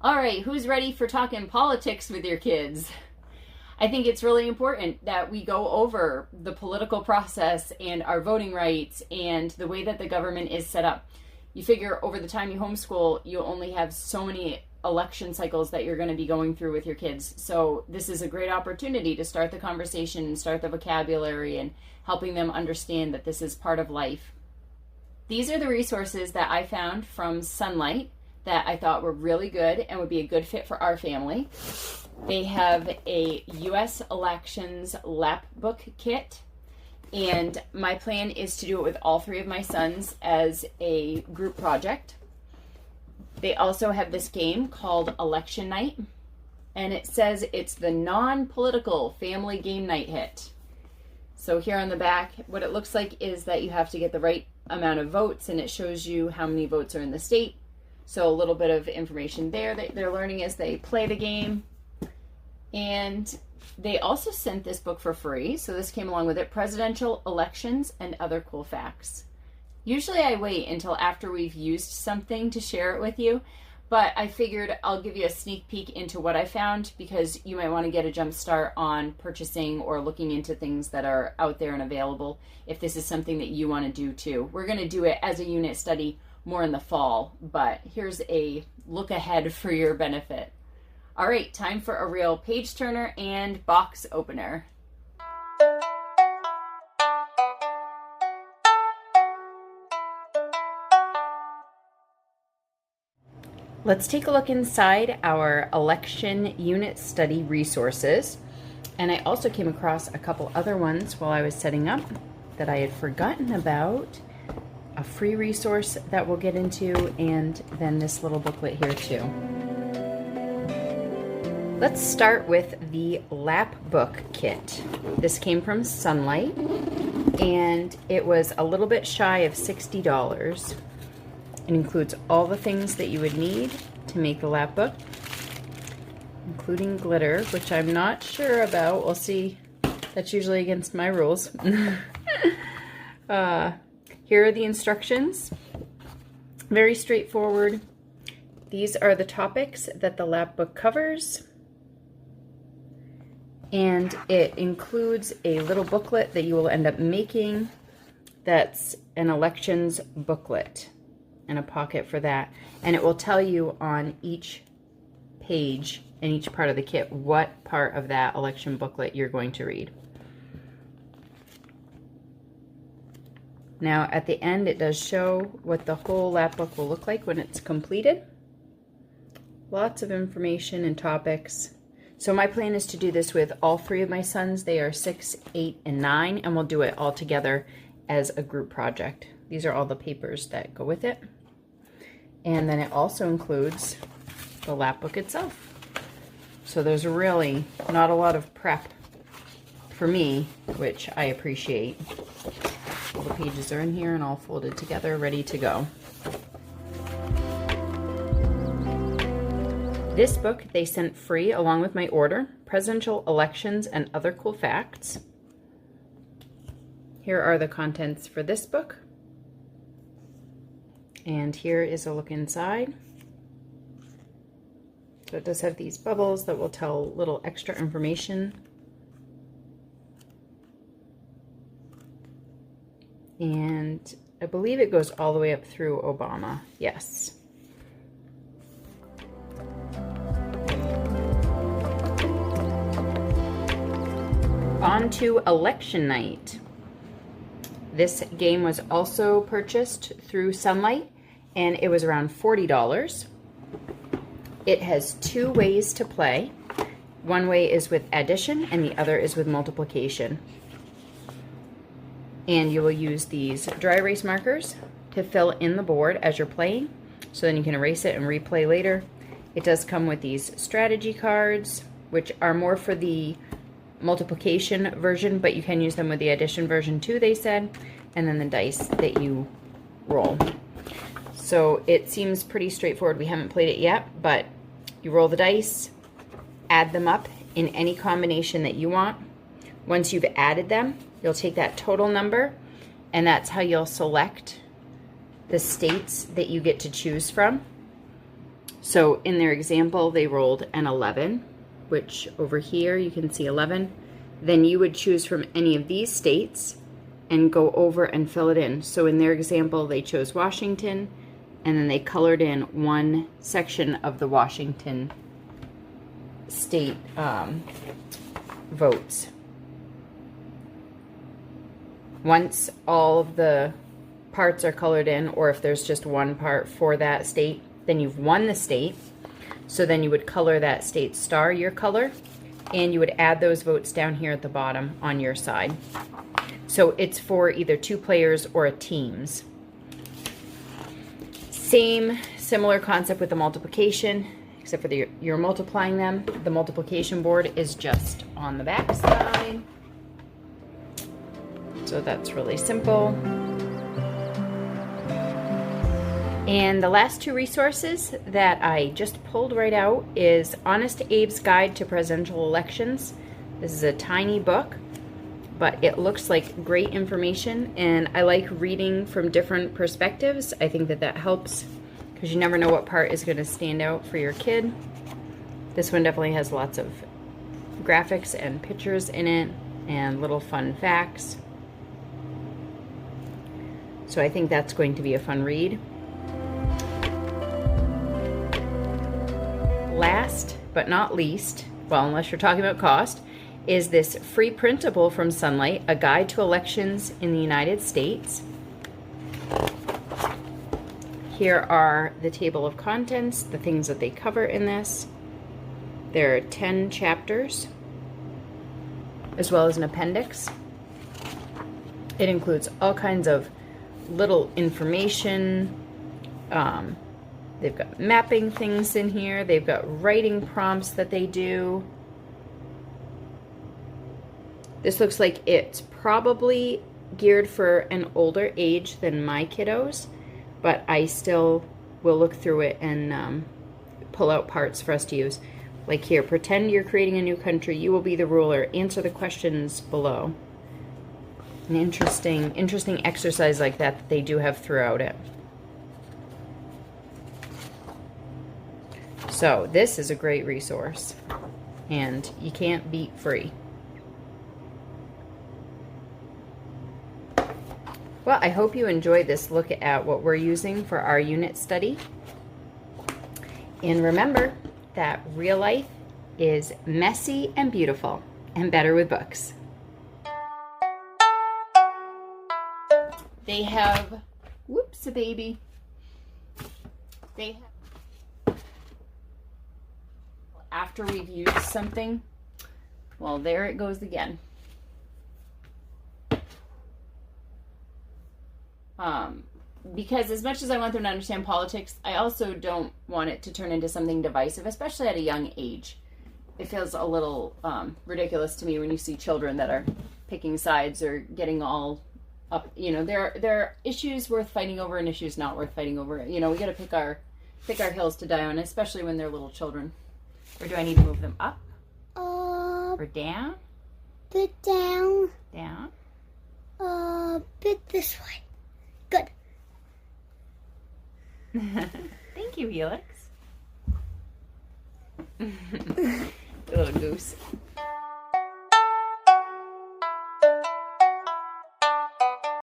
All right, who's ready for talking politics with your kids? I think it's really important that we go over the political process and our voting rights and the way that the government is set up. You figure over the time you homeschool, you only have so many election cycles that you're going to be going through with your kids. So this is a great opportunity to start the conversation and start the vocabulary and helping them understand that this is part of life. These are the resources that I found from Sonlight that I thought were really good and would be a good fit for our family. They have a U.S. elections Lapbook Kit, and my plan is to do it with all three of my sons as a group project. They also have this game called Election Night, and it says it's the non-political family game night hit. So here on the back, what it looks like is that you have to get the right amount of votes, and it shows you how many votes are in the state. So a little bit of information there that they're learning as they play the game. And they also sent this book for free. So this came along with it, Presidential Elections and Other Cool Facts. Usually I wait until after we've used something to share it with you, but I figured I'll give you a sneak peek into what I found because you might want to get a jump start on purchasing or looking into things that are out there and available if this is something that you want to do too. We're going to do it as a unit study more in the fall, but here's a look ahead for your benefit. All right, time for a real page turner and box opener. Let's take a look inside our election unit study resources. And I also came across a couple other ones while I was setting up that I had forgotten about. A free resource that we'll get into, and then this little booklet here too. Let's start with the Lapbook Kit. This came from Sonlight, and it was a little bit shy of $60. It includes all the things that you would need to make the lapbook, including glitter, which I'm not sure about. We'll see. That's usually against my rules. Here are the instructions. Very straightforward. These are the topics that the Lapbook covers. And it includes a little booklet that you will end up making that's an elections booklet and a pocket for that. And it will tell you on each page and each part of the kit what part of that election booklet you're going to read. Now at the end it does show what the whole lapbook will look like when it's completed. Lots of information and topics. So my plan is to do this with all three of my sons. They are 6, 8, and 9, and we'll do it all together as a group project. These are all the papers that go with it. And then it also includes the lapbook itself. So there's really not a lot of prep for me, which I appreciate. All the pages are in here and all folded together, ready to go. This book they sent free along with my order, Presidential Elections and Other Cool Facts. Here are the contents for this book. And here is a look inside. So it does have these bubbles that will tell little extra information. And I believe it goes all the way up through Obama. Yes. On to Election Night. This game was also purchased through Sonlight, and it was around $40. It has 2 ways to play. One way is with addition, and the other is with multiplication. And you will use these dry erase markers to fill in the board as you're playing, so then you can erase it and replay later. It does come with these strategy cards, which are more for the multiplication version, but you can use them with the addition version too, they said, and then the dice that you roll. So it seems pretty straightforward. We haven't played it yet, but you roll the dice, add them up in any combination that you want. Once you've added them, you'll take that total number, and that's how you'll select the states that you get to choose from. So in their example, they rolled an 11, which over here you can see 11. Then you would choose from any of these states and go over and fill it in. So in their example, they chose Washington, and then they colored in one section of the Washington state votes. Once all of the parts are colored in, or if there's just one part for that state, then you've won the state. So then you would color that state star your color, and you would add those votes down here at the bottom on your side. So it's for either 2 players or a teams. Similar concept with the multiplication, except for you're multiplying them. The multiplication board is just on the back side. So that's really simple. And the last 2 resources that I just pulled right out is Honest Abe's Guide to Presidential Elections. This is a tiny book, but it looks like great information, and I like reading from different perspectives. I think that helps because you never know what part is going to stand out for your kid. This one definitely has lots of graphics and pictures in it and little fun facts. So I think that's going to be a fun read. Last but not least, well, unless you're talking about cost, is this free printable from Sonlight, A Guide to Elections in the United States. Here are the table of contents, the things that they cover in this. There are 10 chapters, as well as an appendix. It includes all kinds of little information. They've got mapping things in here. They've got writing prompts that they do. This looks like it's probably geared for an older age than my kiddos, but I still will look through it and pull out parts for us to use. Like here, pretend you're creating a new country. You will be the ruler. Answer the questions below. An interesting exercise like that they do have throughout it. So this is a great resource, and you can't beat free. Well, I hope you enjoyed this look at what we're using for our unit study. And remember that real life is messy and beautiful, and better with books. They have, whoops, a baby. They have, after we've used something, well, there it goes again. Because as much as I want them to understand politics, I also don't want it to turn into something divisive, especially at a young age. It feels a little ridiculous to me when you see children that are picking sides or getting all up. You know, there are issues worth fighting over and issues not worth fighting over. You know, we got to pick our hills to die on, especially when they're little children. Or do I need to move them up? Or down? Bit down. Down? Bit this way. Good. Thank you, Helix. Little goose.